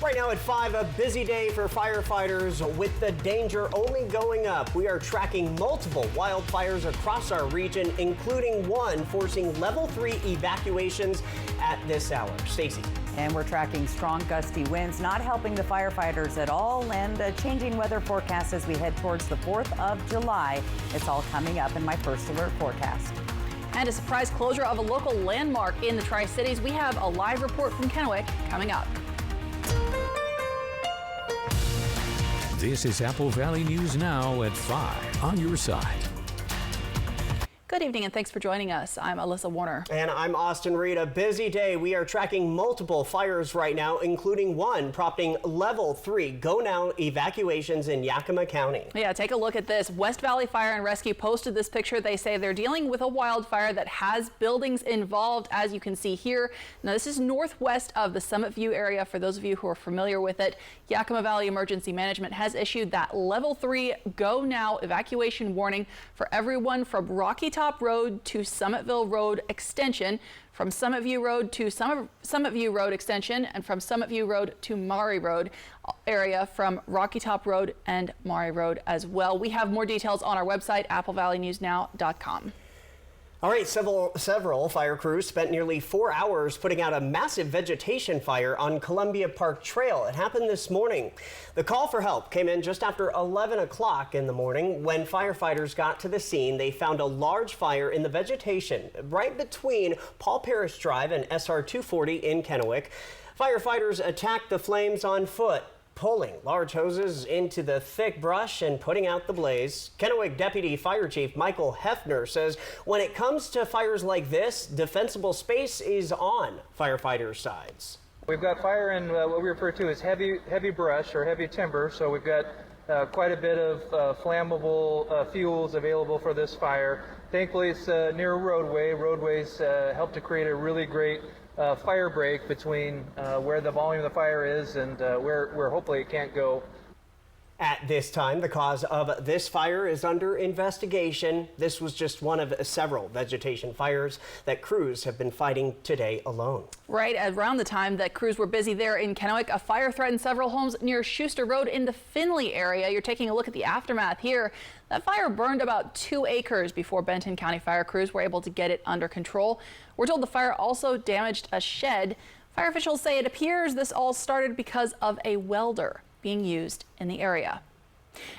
Right now at 5, a busy day for firefighters with the danger only going up. We are tracking multiple wildfires across our region, including one forcing level 3 evacuations at this hour. Stacy. And we're tracking strong gusty winds, not helping the firefighters at all, and a changing weather forecast as we head towards the 4th of July. It's all coming up in my First Alert forecast. And a surprise closure of a local landmark in the Tri-Cities. We have a live report from Kennewick coming up. This is Apple Valley News Now at 5 on your side. Good evening and thanks for joining us. I'm Alyssa Warner. And I'm Austin Reed. A busy day. We are tracking multiple fires right now, including one prompting level 3 go now evacuations in Yakima County. Yeah, take a look at this. West Valley Fire and Rescue posted this picture. They say they're dealing with a wildfire that has buildings involved, as you can see here. Now, this is northwest of the Summit View area. For those of you who are familiar with it, Yakima Valley Emergency Management has issued that level 3 go now evacuation warning for everyone from Rocky Top Road to Summitville Road Extension, from Summit View Road to Summit View Road Extension, and from Summit View Road to Maury Road area, from Rocky Top Road and Maury Road as well. We have more details on our website, applevalleynewsnow.com. All right, several fire crews spent nearly 4 hours putting out a massive vegetation fire on Columbia Park Trail. It happened this morning. The call for help came in just after 11 o'clock in the morning. When firefighters got to the scene, they found a large fire in the vegetation right between Paul Parrish Drive and SR 240 in Kennewick. Firefighters attacked the flames on foot, pulling large hoses into the thick brush and putting out the blaze. Kennewick Deputy Fire Chief Michael Hefner says when it comes to fires like this, defensible space is on firefighters' sides. We've got fire in what we refer to as heavy brush or heavy timber, so we've got quite a bit of flammable fuels available for this fire. Thankfully, it's near a roadway. Roadways help to create a really great fire break between where the volume of the fire is and where hopefully it can't go. At this time, the cause of this fire is under investigation. This was just one of several vegetation fires that crews have been fighting today alone. Right around the time that crews were busy there in Kennewick, a fire threatened several homes near Schuster Road in the Findlay area. You're taking a look at the aftermath here. That fire burned about 2 acres before Benton County fire crews were able to get it under control. We're told the fire also damaged a shed. Fire officials say it appears this all started because of a welder being used in the area.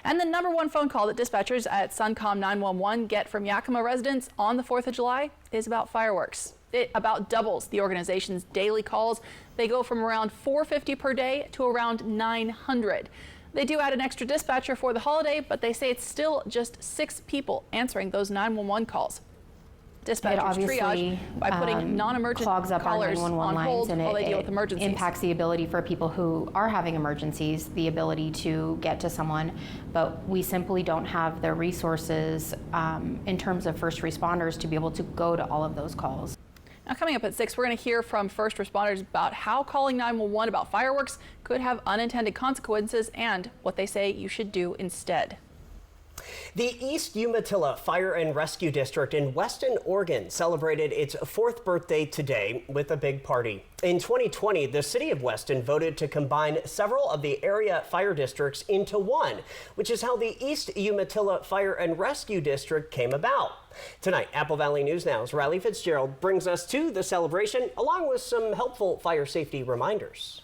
And the #1 phone call that dispatchers at Suncom 911 get from Yakima residents on the 4th of July is about fireworks. It about doubles the organization's daily calls. They go from around 450 per day to around 900. They do add an extra dispatcher for the holiday, but they say it's still just 6 people answering those 911 calls. Dispatchers triage by putting non-emergent clogs up callers our 911 on hold lines, and while they deal with emergencies. Impacts the ability for people who are having emergencies, the ability to get to someone, but we simply don't have the resources in terms of first responders to be able to go to all of those calls. Now, coming up at 6, we're going to hear from first responders about how calling 911 about fireworks could have unintended consequences and what they say you should do instead. The East Umatilla Fire and Rescue District in Weston, Oregon celebrated its 4th birthday today with a big party. In 2020, the city of Weston voted to combine several of the area fire districts into one, which is how the East Umatilla Fire and Rescue District came about. Tonight, Apple Valley News Now's Riley Fitzgerald brings us to the celebration along with some helpful fire safety reminders.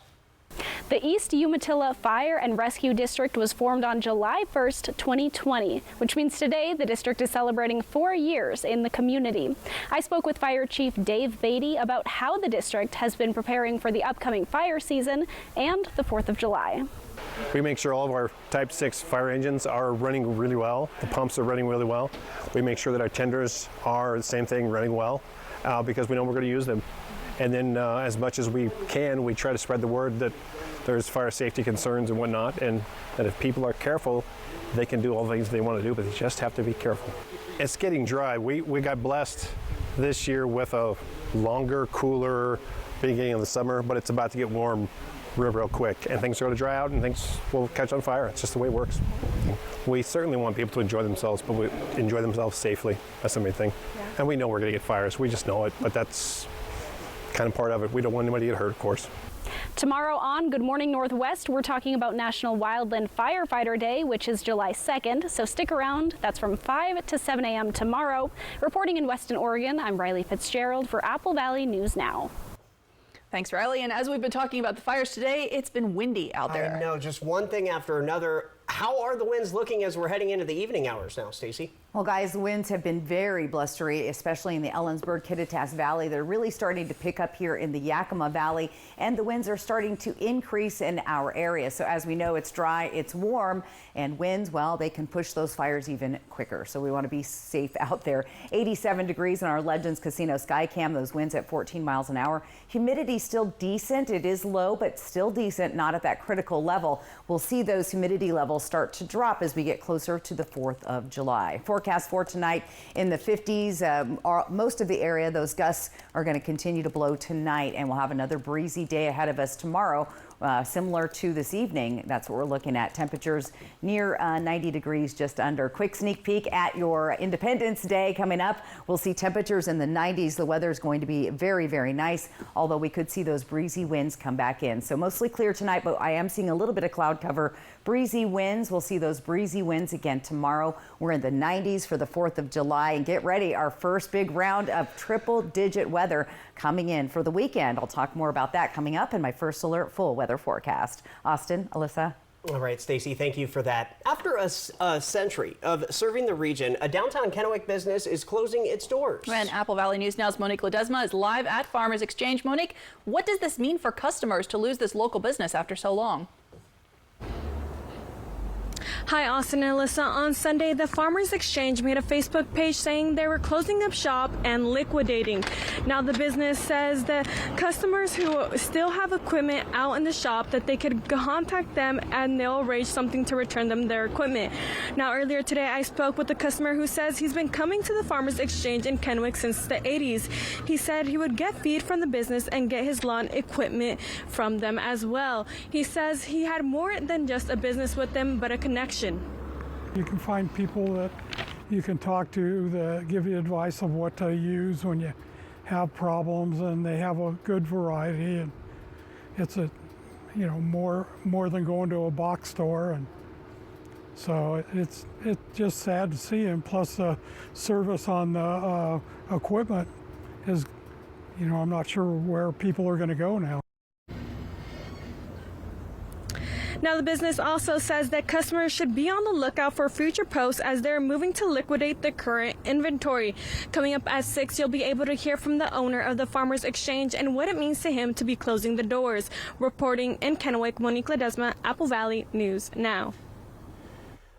The East Umatilla Fire and Rescue District was formed on July 1st, 2020, which means today the district is celebrating 4 years in the community. I spoke with Fire Chief Dave Beatty about how the district has been preparing for the upcoming fire season and the 4th of July. We make sure all of our Type 6 fire engines are running really well. The pumps are running really well. We make sure that our tenders are the same thing, running well, because we know we're going to use them. And then as much as we can, we try to spread the word that there's fire safety concerns and whatnot, and that if people are careful, they can do all the things they want to do, but they just have to be careful. It's getting dry. We got blessed this year with a longer, cooler beginning of the summer, but it's about to get warm real quick, and things are going to dry out and things will catch on fire. It's just the way it works. We certainly want people to enjoy themselves, but we enjoy themselves safely. That's the main thing. Yeah. And we know we're going to get fires. We just know it, but that's kind of part of it. We don't want anybody to get hurt, of course. Tomorrow on Good Morning Northwest, we're talking about National Wildland Firefighter Day, which is July 2nd. So stick around. That's from 5 to 7 a.m. tomorrow. Reporting in Weston, Oregon, I'm Riley Fitzgerald for Apple Valley News Now. Thanks, Riley. And as we've been talking about the fires today, it's been windy out there. I know, just one thing after another. How are the winds looking as we're heading into the evening hours now, Stacey? Well, guys, the winds have been very blustery, especially in the Ellensburg-Kittitas Valley. They're really starting to pick up here in the Yakima Valley, and the winds are starting to increase in our area. So as we know, it's dry, it's warm, and winds, well, they can push those fires even quicker. So we want to be safe out there. 87 degrees in our Legends Casino Skycam, those winds at 14 miles an hour. Humidity still decent. It is low, but still decent, not at that critical level. We'll see those humidity levels start to drop as we get closer to the 4th of July. Forecast for tonight in the 50s. Most of the area, those gusts are going to continue to blow tonight, and we'll have another breezy day ahead of us tomorrow. Similar to this evening, that's what we're looking at. Temperatures near 90 degrees, just under. Quick sneak peek at your Independence Day coming up. We'll see temperatures in the 90s. The weather is going to be very, very nice, although we could see those breezy winds come back in. So mostly clear tonight, but I am seeing a little bit of cloud cover. Breezy winds. We'll see those breezy winds again tomorrow. We're in the 90s for the 4th of July. And get ready, our first big round of triple-digit weather coming in for the weekend. I'll talk more about that coming up in my First Alert full weather forecast. Austin, Alyssa. All right, Stacey, thank you for that. After a century of serving the region, a downtown Kennewick business is closing its doors. And Apple Valley News Now's Monique Ledesma is live at Farmers Exchange. Monique, what does this mean for customers to lose this local business after so long? Hi, Austin and Alyssa. On Sunday, the Farmers Exchange made a Facebook page saying they were closing up shop and liquidating. Now, the business says that customers who still have equipment out in the shop, that they could contact them and they'll arrange something to return them their equipment. Now, earlier today, I spoke with a customer who says he's been coming to the Farmers Exchange in Kennewick since the 80s. He said he would get feed from the business and get his lawn equipment from them as well. He says he had more than just a business with them, but a connection. You can find people that you can talk to that give you advice of what to use when you have problems, and they have a good variety, and it's more than going to a box store, and so it's just sad to see. And plus the service on the equipment is, I'm not sure where people are going to go now. Now, the business also says that customers should be on the lookout for future posts as they're moving to liquidate the current inventory. Coming up at 6, you'll be able to hear from the owner of the Farmers Exchange and what it means to him to be closing the doors. Reporting in Kennewick, Monique Ledesma, Apple Valley News Now.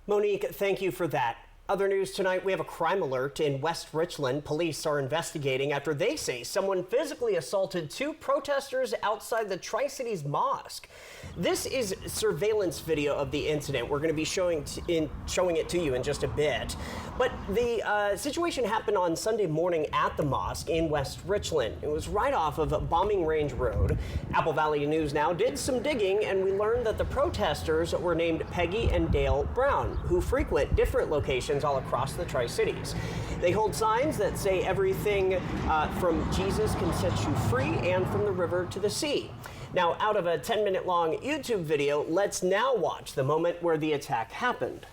Monique, thank you for that. Other news tonight, we have a crime alert in West Richland. Police are investigating after they say someone physically assaulted 2 protesters outside the Tri-Cities Mosque. This is surveillance video of the incident. We're going to be showing it to you in just a bit. But the situation happened on Sunday morning at the mosque in West Richland. It was right off of Bombing Range Road. Apple Valley News Now did some digging, and we learned that the protesters were named Peggy and Dale Brown, who frequent different locations all across the Tri-Cities. They hold signs that say everything from Jesus can set you free and from the river to the sea. Now, out of a 10-minute long YouTube video, let's now watch the moment where the attack happened.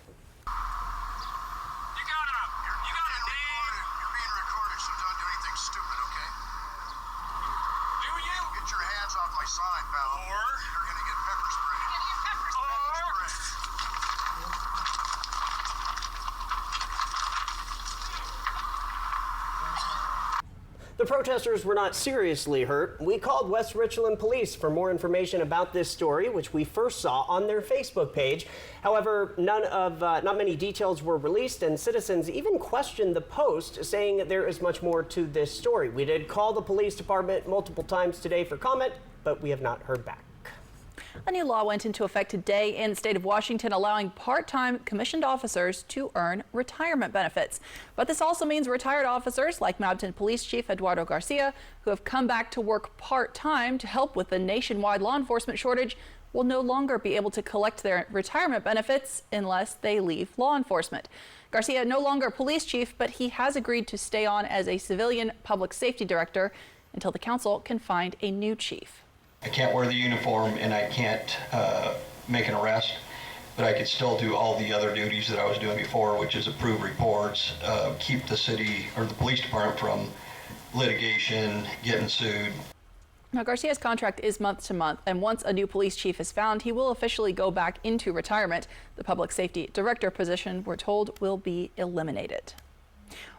The protesters were not seriously hurt. We called West Richland Police for more information about this story, which we first saw on their Facebook page. However, not many details were released, and citizens even questioned the post, saying there is much more to this story. We did call the police department multiple times today for comment, but we have not heard back. A new law went into effect today in the state of Washington, allowing part-time commissioned officers to earn retirement benefits. But this also means retired officers like Mountain Police Chief Eduardo Garcia, who have come back to work part-time to help with the nationwide law enforcement shortage, will no longer be able to collect their retirement benefits unless they leave law enforcement. Garcia no longer police chief, but he has agreed to stay on as a civilian public safety director until the council can find a new chief. I can't wear the uniform and I can't make an arrest, but I could still do all the other duties that I was doing before, which is approve reports, keep the city or the police department from litigation, getting sued. Now, Garcia's contract is month to month, and once a new police chief is found, he will officially go back into retirement. The public safety director position, we're told, will be eliminated.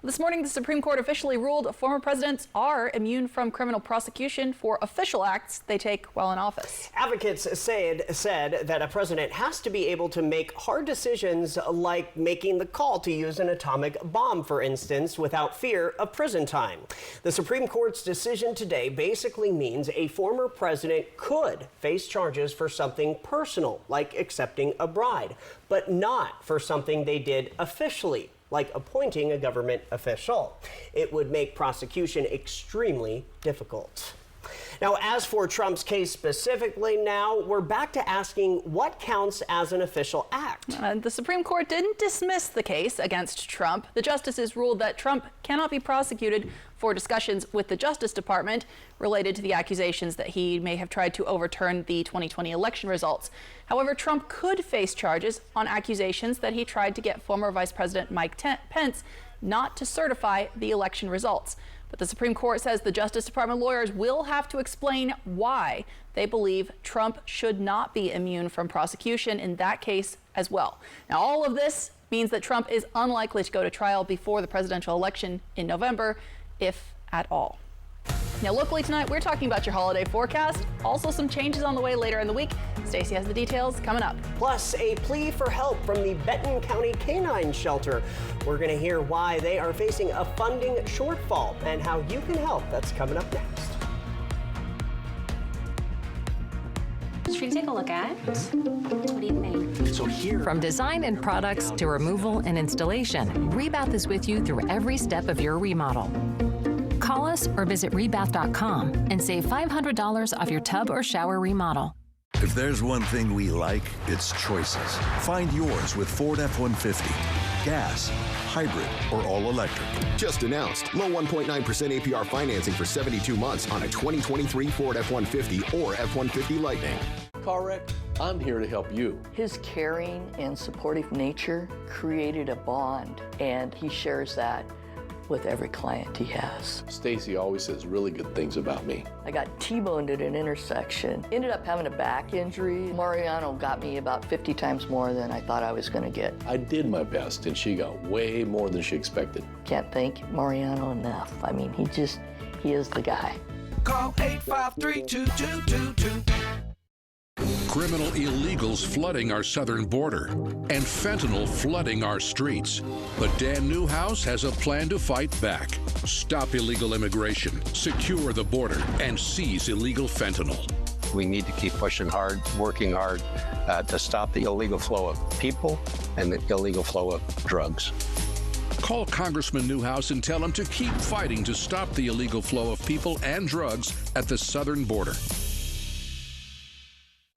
This morning, the Supreme Court officially ruled former presidents are immune from criminal prosecution for official acts they take while in office. Advocates said that a president has to be able to make hard decisions like making the call to use an atomic bomb, for instance, without fear of prison time. The Supreme Court's decision today basically means a former president could face charges for something personal, like accepting a bride, but not for something they did officially, like appointing a government official. It would make prosecution extremely difficult. Now, as for Trump's case specifically, now we're back to asking what counts as an official act. The Supreme Court didn't dismiss the case against Trump. The justices ruled that Trump cannot be prosecuted for discussions with the Justice Department related to the accusations that he may have tried to overturn the 2020 election results. However, Trump could face charges on accusations that he tried to get former Vice President Mike Pence not to certify the election results. But the Supreme Court says the Justice Department lawyers will have to explain why they believe Trump should not be immune from prosecution in that case as well. Now, all of this means that Trump is unlikely to go to trial before the presidential election in November, if at all. Now, locally tonight, we're talking about your holiday forecast. Also, some changes on the way later in the week. Stacey has the details coming up. Plus, a plea for help from the Benton County Canine Shelter. We're going to hear why they are facing a funding shortfall and how you can help. That's coming up next. Should we take a look at? What do you think? So here, from design and products to removal and installation, Rebath is with you through every step of your remodel. Call us or visit rebath.com and save $500 off your tub or shower remodel. If there's one thing we like, it's choices. Find yours with Ford F-150. Gas, hybrid, or all-electric. Just announced. Low 1.9% APR financing for 72 months on a 2023 Ford F-150 or F-150 Lightning. Car wreck? I'm here to help you. His caring and supportive nature created a bond, and he shares that with every client he has. Stacy always says really good things about me. I got T-boned at an intersection. Ended up having a back injury. Mariano got me about 50 times more than I thought I was going to get. I did my best, and she got way more than she expected. Can't thank Mariano enough. I mean, he is the guy. Call 853-2222. Criminal illegals flooding our southern border and fentanyl flooding our streets. But Dan Newhouse has a plan to fight back. Stop illegal immigration, secure the border, and seize illegal fentanyl. We need to keep pushing hard, working hard to stop the illegal flow of people and the illegal flow of drugs. Call Congressman Newhouse and tell him to keep fighting to stop the illegal flow of people and drugs at the southern border.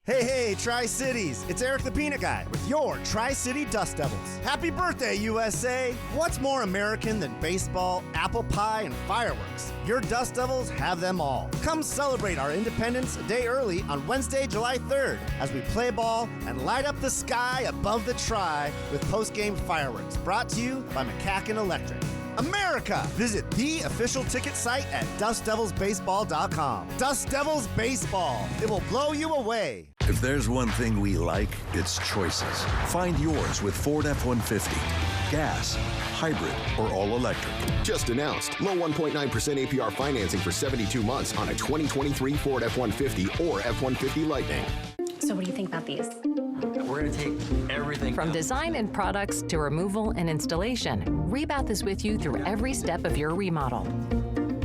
Hey, Tri-Cities, it's Eric the Peanut Guy with your Tri-City Dust Devils. Happy birthday, USA! What's more American than baseball, apple pie, and fireworks? Your Dust Devils have them all. Come celebrate our independence a day early on Wednesday, July 3rd, as we play ball and light up the sky above the Tri with post-game fireworks, brought to you by McCacken Electric. America! Visit the official ticket site at DustDevilsBaseball.com. Dust Devils Baseball. It will blow you away. If there's one thing we like, it's choices. Find yours with Ford F-150. Gas, hybrid, or all-electric. Just announced. Low 1.9% APR financing for 72 months on a 2023 Ford F-150 or F-150 Lightning. So what do you think about these? We're going to take everything. From design and products to removal and installation, Rebath is with you through every step of your remodel.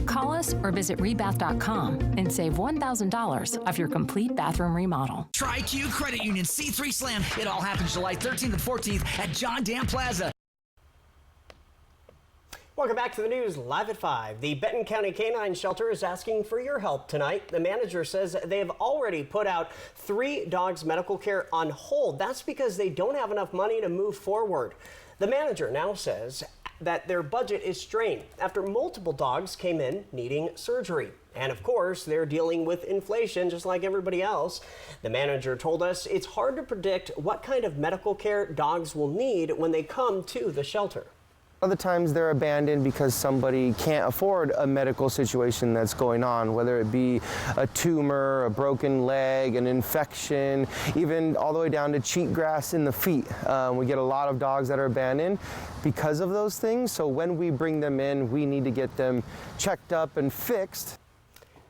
Call us or visit rebath.com and save $1,000 off your complete bathroom remodel. Tri-Q Credit Union C3 Slam. It all happens July 13th and 14th at John Dan Plaza. Welcome back to the news, live at 5. The Benton County Canine Shelter is asking for your help tonight. The manager says they have already put out 3 dogs' medical care on hold. That's because they don't have enough money to move forward. The manager now says that their budget is strained after multiple dogs came in needing surgery. And of course, they're dealing with inflation just like everybody else. The manager told us it's hard to predict what kind of medical care dogs will need when they come to the shelter. Other times they're abandoned because somebody can't afford a medical situation that's going on, whether it be a tumor, a broken leg, an infection, even all the way down to cheatgrass in the feet. We get a lot of dogs that are abandoned because of those things. So when we bring them in, we need to get them checked up and fixed.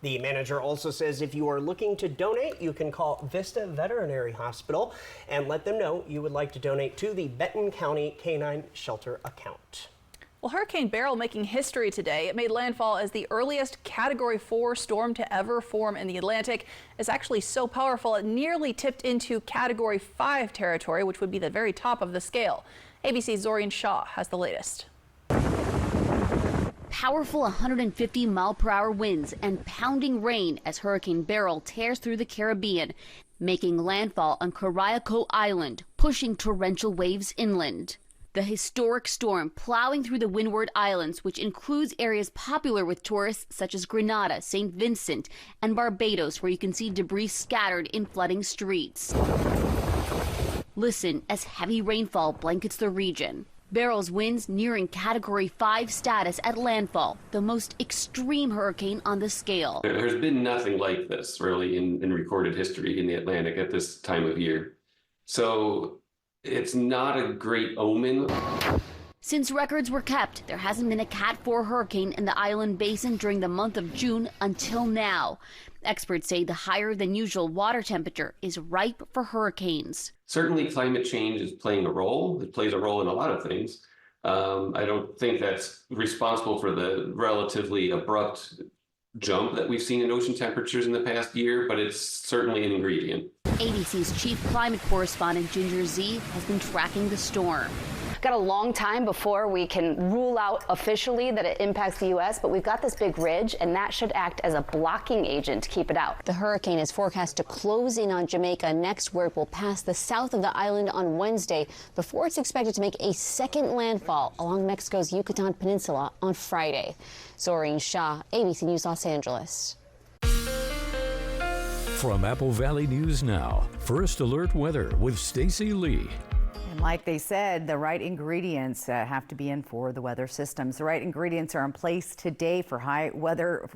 The manager also says if you are looking to donate, you can call Vista Veterinary Hospital and let them know you would like to donate to the Benton County Canine Shelter account. Well, Hurricane Beryl making history today. It made landfall as the earliest Category 4 storm to ever form in the Atlantic. It's actually so powerful it nearly tipped into Category 5 territory, which would be the very top of the scale. ABC's Zorian Shaw has the latest. Powerful 150-mile-per-hour winds and pounding rain as Hurricane Beryl tears through the Caribbean, making landfall on Cariaco Island, pushing torrential waves inland. The historic storm plowing through the Windward Islands, which includes areas popular with tourists such as Grenada, St. Vincent, and Barbados, where you can see debris scattered in flooding streets. Listen as heavy rainfall blankets the region. Beryl's winds nearing Category 5 status at landfall, the most extreme hurricane on the scale. There's been nothing like this really in recorded history in the Atlantic at this time of year. So it's not a great omen. Since records were kept, there hasn't been a Cat 4 hurricane in the island basin during the month of June until now. Experts say the higher than usual water temperature is ripe for hurricanes. Certainly climate change is playing a role. It plays a role in a lot of things. I don't think that's responsible for the relatively abrupt jump that we've seen in ocean temperatures in the past year, but it's certainly an ingredient. ABC's chief climate correspondent Ginger Z has been tracking the storm. Got a long time before we can rule out officially that it impacts the U.S., but we've got this big ridge, and that should act as a blocking agent to keep it out. The hurricane is forecast to close in on Jamaica next, where it will pass the south of the island on Wednesday before it's expected to make a second landfall along Mexico's Yucatan Peninsula on Friday. Zoreen Shah, ABC News, Los Angeles. From Apple Valley News Now, First Alert Weather with Stacy Lee. And like they said, the right ingredients have to be in for the weather systems. The right ingredients are in place today for high weather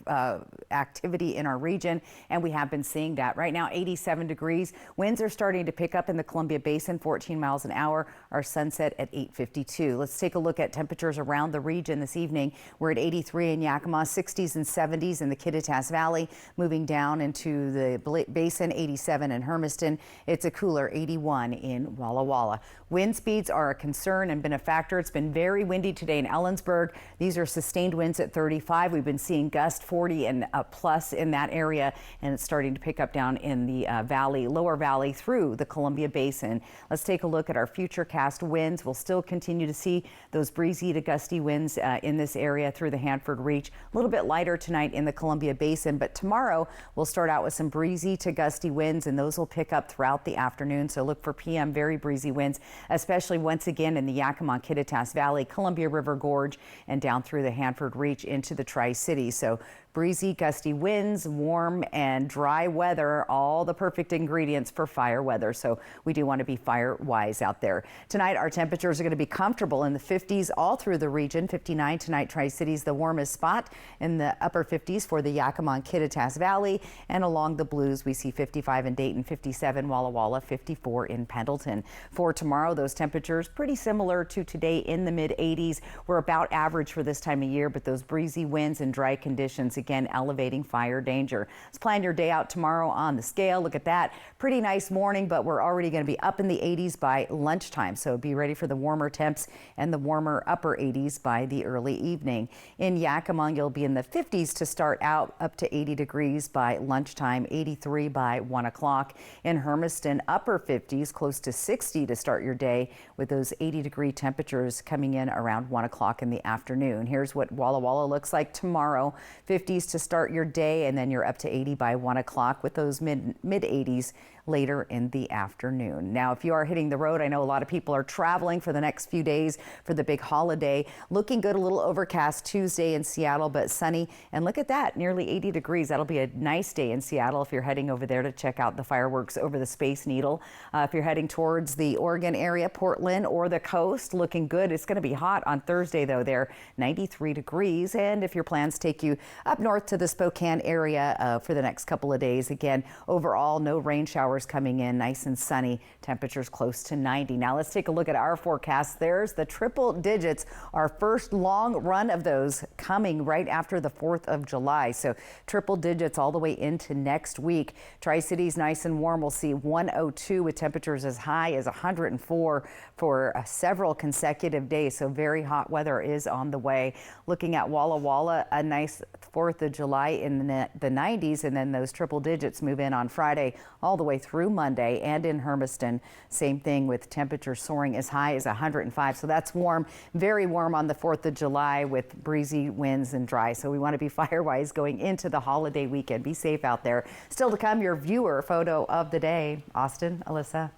activity in our region, and we have been seeing that. Right now, 87 degrees. Winds are starting to pick up in the Columbia Basin, 14 miles an hour. Our sunset at 8:52. Let's take a look at temperatures around the region this evening. We're at 83 in Yakima, 60s and 70s in the Kittitas Valley. Moving down into the basin, 87 in Hermiston. It's a cooler 81 in Walla Walla. Wind speeds are a concern and been a factor. It's been very windy today in Ellensburg. These are sustained winds at 35. We've been seeing gust 40 and plus in that area, and it's starting to pick up down in the valley, lower valley through the Columbia Basin. Let's take a look at our futurecast winds. We'll still continue to see those breezy to gusty winds in this area through the Hanford Reach. A little bit lighter tonight in the Columbia Basin, but tomorrow we'll start out with some breezy to gusty winds, and those will pick up throughout the afternoon. So look for PM very breezy winds, especially once again in the Yakima, Kittitas Valley, Columbia River Gorge, and down through the Hanford Reach into the Tri-Cities. So breezy, gusty winds, warm and dry weather, all the perfect ingredients for fire weather. So we do want to be fire wise out there. Tonight, our temperatures are going to be comfortable in the 50s all through the region. 59 tonight, Tri-Cities, the warmest spot, in the upper 50s for the Yakima and Kittitas Valley. And along the Blues, we see 55 in Dayton, 57 Walla Walla, 54 in Pendleton. For tomorrow, those temperatures pretty similar to today in the mid 80s. We're about average for this time of year, but those breezy winds and dry conditions again elevating fire danger. Let's plan your day out tomorrow on the scale. Look at that. Pretty nice morning, but we're already going to be up in the 80s by lunchtime. So be ready for the warmer temps and the warmer upper 80s by the early evening. In Yakima, you'll be in the 50s to start out, up to 80 degrees by lunchtime, 83 by 1 o'clock. In Hermiston, upper 50s, close to 60 to start your day, with those 80-degree temperatures coming in around 1 o'clock in the afternoon. Here's what Walla Walla looks like tomorrow. 50s to start your day, and then you're up to 80 by 1 o'clock with those mid 80s later in the afternoon. Now, if you are hitting the road, I know a lot of people are traveling for the next few days for the big holiday. Looking good, a little overcast Tuesday in Seattle, but sunny. And look at that, nearly 80 degrees. That'll be a nice day in Seattle if you're heading over there to check out the fireworks over the Space Needle. If you're heading towards the Oregon area, Portland, or the coast, looking good. It's going to be hot on Thursday, though. There, 93 degrees. And if your plans take you up north to the Spokane area for the next couple of days, again, overall, no rain showers coming in, nice and sunny. Temperatures close to 90. Now let's take a look at our forecast. There's the triple digits, our first long run of those coming right after the 4th of July. So triple digits all the way into next week. Tri-Cities nice and warm. We'll see 102 with temperatures as high as 104 for several consecutive days. So very hot weather is on the way. Looking at Walla Walla, a nice 4th of July in the 90s, and then those triple digits move in on Friday all the way through Monday. And in Hermiston, same thing with temperatures soaring as high as 105. So that's warm, very warm on the 4th of July with breezy winds and dry. So we want to be fire-wise going into the holiday weekend. Be safe out there. Still to come, your viewer photo of the day. Austin, Alyssa.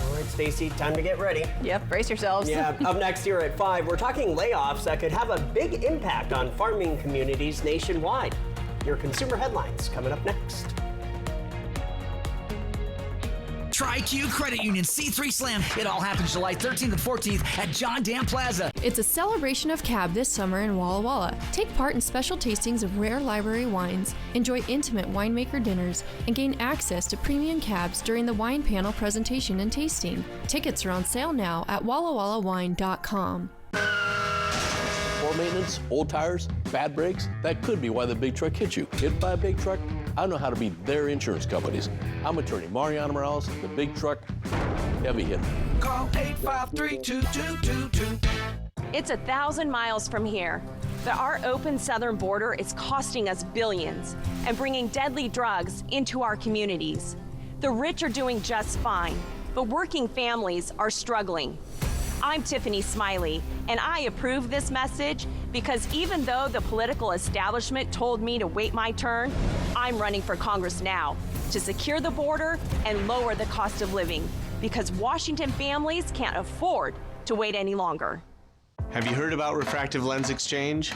All right, Stacy, time to get ready. Yep, brace yourselves. Yeah, up next here at 5, we're talking layoffs that could have a big impact on farming communities nationwide. Your consumer headlines coming up next. Tri-Q Credit Union C3 Slam. It all happens July 13th and 14th at John Dan Plaza. It's a celebration of cab this summer in Walla Walla. Take part in special tastings of rare library wines, enjoy intimate winemaker dinners, and gain access to premium cabs during the wine panel presentation and tasting. Tickets are on sale now at wallawallawine.com. Poor maintenance, old tires, bad brakes, that could be why the big truck hit you. Hit by a big truck? I know how to be their insurance companies. I'm attorney Mariana Morales, the big truck heavy hitter. Call 853-2222. It's 1,000 miles from here, but our open southern border is costing us billions and bringing deadly drugs into our communities. The rich are doing just fine, but working families are struggling. I'm Tiffany Smiley, and I approve this message because even though the political establishment told me to wait my turn, I'm running for Congress now to secure the border and lower the cost of living because Washington families can't afford to wait any longer. Have you heard about refractive lens exchange?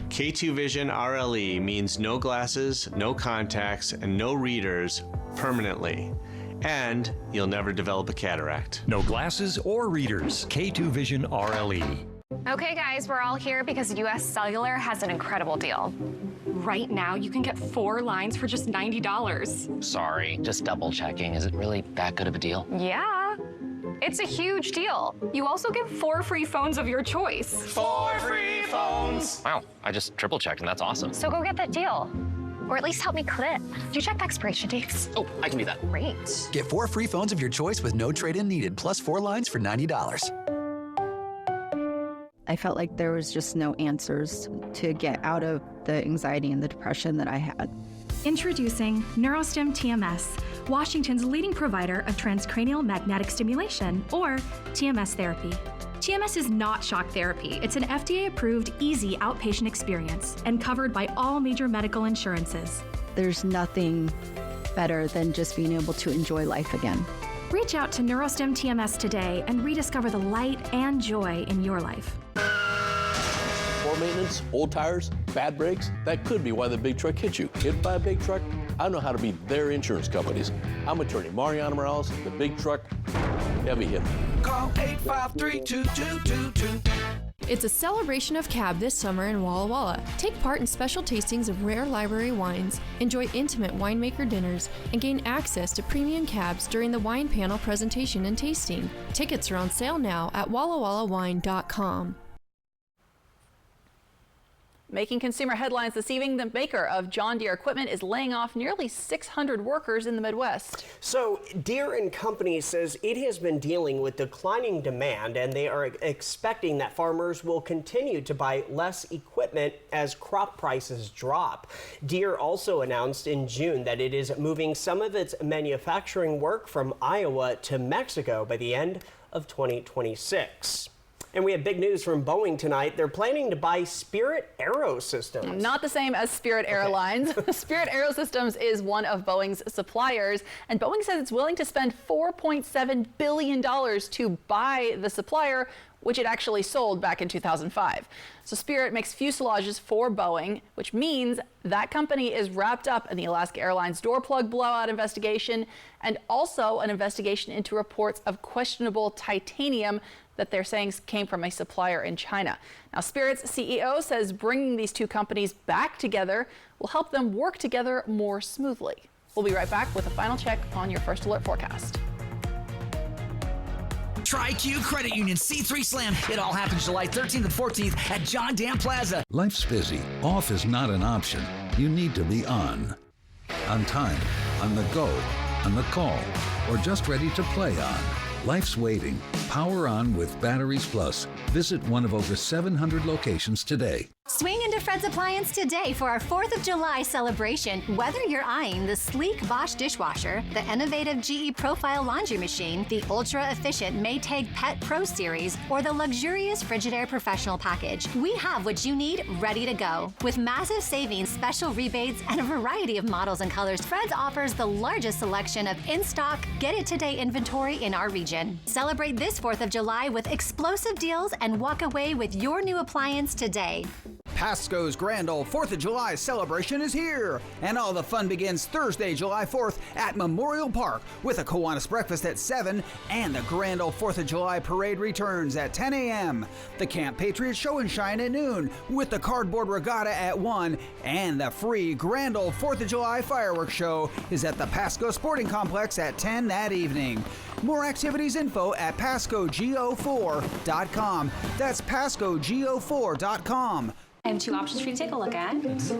K2 Vision RLE means no glasses, no contacts, and no readers permanently. And you'll never develop a cataract. No glasses or readers. K2 Vision RLE. Okay, guys, we're all here because US Cellular has an incredible deal. Right now, you can get 4 lines for just $90. Sorry, just double checking. Is it really that good of a deal? Yeah, it's a huge deal. You also get 4 free phones of your choice. 4 free phones! Wow, I just triple checked and that's awesome. So go get that deal. Or at least help me clip. Do you check the expiration dates? Oh, I can do that. Great. Get 4 free phones of your choice with no trade-in needed, plus 4 lines for $90. I felt like there was just no answers to get out of the anxiety and the depression that I had. Introducing NeuroStim TMS, Washington's leading provider of transcranial magnetic stimulation, or TMS therapy. TMS is not shock therapy. It's an FDA-approved, easy outpatient experience and covered by all major medical insurances. There's nothing better than just being able to enjoy life again. Reach out to NeuroStim TMS today and rediscover the light and joy in your life. Poor maintenance, old tires, bad brakes, that could be why the big truck hit you. Hit by a big truck? I know how to be their insurance companies. I'm attorney Mariana Morales, the big truck heavy hitter. Call 853-2222. It's a celebration of cab this summer in Walla Walla. Take part in special tastings of rare library wines, enjoy intimate winemaker dinners, and gain access to premium cabs during the wine panel presentation and tasting. Tickets are on sale now at wallawallawine.com. Making consumer headlines this evening, the maker of John Deere equipment is laying off nearly 600 workers in the Midwest. So Deere & Company says it has been dealing with declining demand, and they are expecting that farmers will continue to buy less equipment as crop prices drop. Deere also announced in June that it is moving some of its manufacturing work from Iowa to Mexico by the end of 2026. And we have big news from Boeing tonight. They're planning to buy Spirit Aerosystems. Not the same as Spirit Airlines. Spirit Aerosystems is one of Boeing's suppliers, and Boeing says it's willing to spend $4.7 billion to buy the supplier, which it actually sold back in 2005. So Spirit makes fuselages for Boeing, which means that company is wrapped up in the Alaska Airlines door plug blowout investigation and also an investigation into reports of questionable titanium that they're saying came from a supplier in China. Now, Spirit's CEO says bringing these two companies back together will help them work together more smoothly. We'll be right back with a final check on your First Alert forecast. TriQ Credit Union C3 Slam. It all happens July 13th and 14th at John Dan Plaza. Life's busy. Off is not an option. You need to be on time, on the go, on the call, or just ready to play on. Life's waiting. Power on with Batteries Plus. Visit one of over 700 locations today. Swing into Fred's Appliance today for our 4th of July celebration. Whether you're eyeing the sleek Bosch dishwasher, the innovative GE Profile laundry machine, the ultra-efficient Maytag Pet Pro Series, or the luxurious Frigidaire Professional package, we have what you need ready to go. With massive savings, special rebates, and a variety of models and colors, Fred's offers the largest selection of in-stock, get-it-today inventory in our region. Celebrate this 4th of July with explosive deals and walk away with your new appliance today. Pasco's Grand Ole 4th of July celebration is here, and all the fun begins Thursday, July 4th at Memorial Park with a Kiwanis breakfast at 7 and the Grand Ole 4th of July parade returns at 10 a.m. The Camp Patriot Show and Shine at noon with the Cardboard Regatta at 1, and the free Grand Ole 4th of July fireworks show is at the Pasco Sporting Complex at 10 that evening. More activities info at PascoGO4.com. That's PascoGO4.com. I have 2 options for you to take a look at.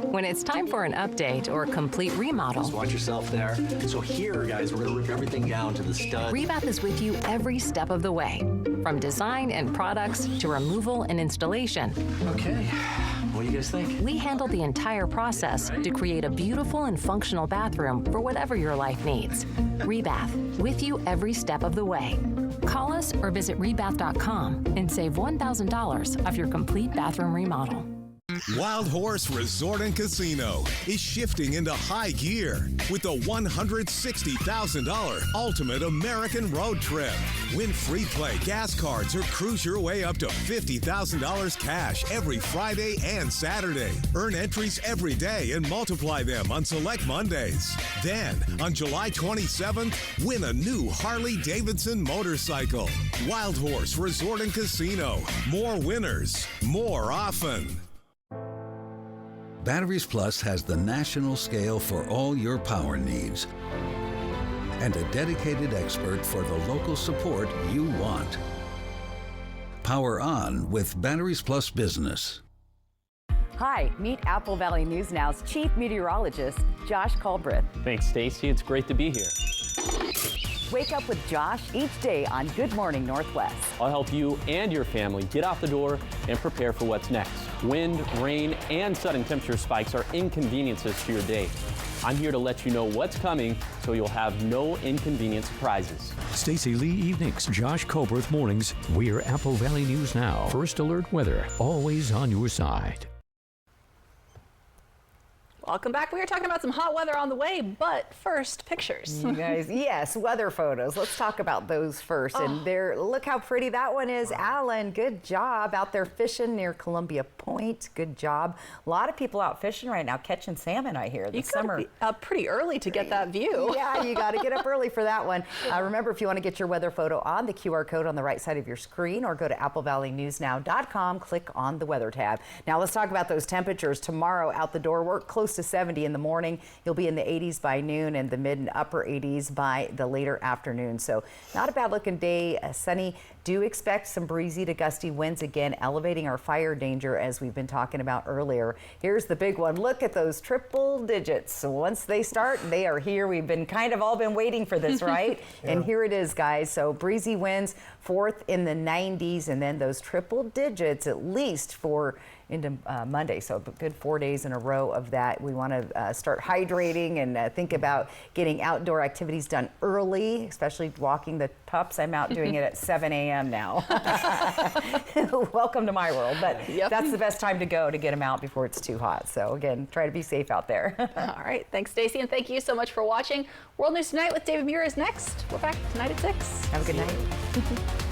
When it's time for an update or complete remodel, just watch yourself there. So here, guys, we're going to rip everything down to the stud. Rebath is with you every step of the way, from design and products to removal and installation. Okay, what do you guys think? We handle the entire process to create a beautiful and functional bathroom for whatever your life needs. Rebath, with you every step of the way. Call us or visit rebath.com and save $1,000 off your complete bathroom remodel. Wild Horse Resort and Casino is shifting into high gear with the $160,000 Ultimate American Road Trip. Win free play gas cards or cruise your way up to $50,000 cash every Friday and Saturday. Earn entries every day and multiply them on select Mondays. Then, on July 27th, win a new Harley-Davidson motorcycle. Wild Horse Resort and Casino. More winners, more often. Batteries Plus has the national scale for all your power needs and a dedicated expert for the local support you want. Power on with Batteries Plus Business. Hi, meet Apple Valley News Now's Chief Meteorologist, Josh Culbreth. Thanks, Stacy. It's great to be here. Wake up with Josh each day on Good Morning Northwest. I'll help you and your family get out the door and prepare for what's next. Wind, rain, and sudden temperature spikes are inconveniences to your day. I'm here to let you know what's coming so you'll have no inconvenient surprises. Stacy Lee evenings, Josh Culbreth mornings. We're Apple Valley News Now. First Alert weather, always on your side. Welcome back. We are talking about some hot weather on the way, but first, pictures. You guys, yes, weather photos. Let's talk about those first. And there, look how pretty that one is. Wow. Alan, good job out there fishing near Columbia Point. Good job. A lot of people out fishing right now, catching salmon, I hear, this summer. You got to be up pretty early to get that view. Yeah, you got to get up early for that one. Remember, if you want to get your weather photo on the QR code on the right side of your screen, or go to applevalleyNewsNow.com, click on the weather tab. Now let's talk about those temperatures. Tomorrow out the door, we're close to 70 in the morning. You'll be in the 80s by noon and the mid and upper 80s by the later afternoon. So not a bad looking day. Sunny. Do expect some breezy to gusty winds again, elevating our fire danger as we've been talking about earlier. Here's the big one. Look at those triple digits. Once they start, they are here. We've been all been waiting for this, right? Yeah. And here it is, guys. So breezy winds, 4th in the 90s, and then those triple digits at least for into Monday. So a good 4 days in a row of that. We want to start hydrating and think about getting outdoor activities done early, especially walking the pups. I'm out doing it at 7 a.m. now. Welcome to my world, but that's the best time to go to get them out before it's too hot. So again, try to be safe out there. All right, thanks Stacey, and thank you so much for watching. World News Tonight with David Muir is next. We're back tonight at 6. Have a good night.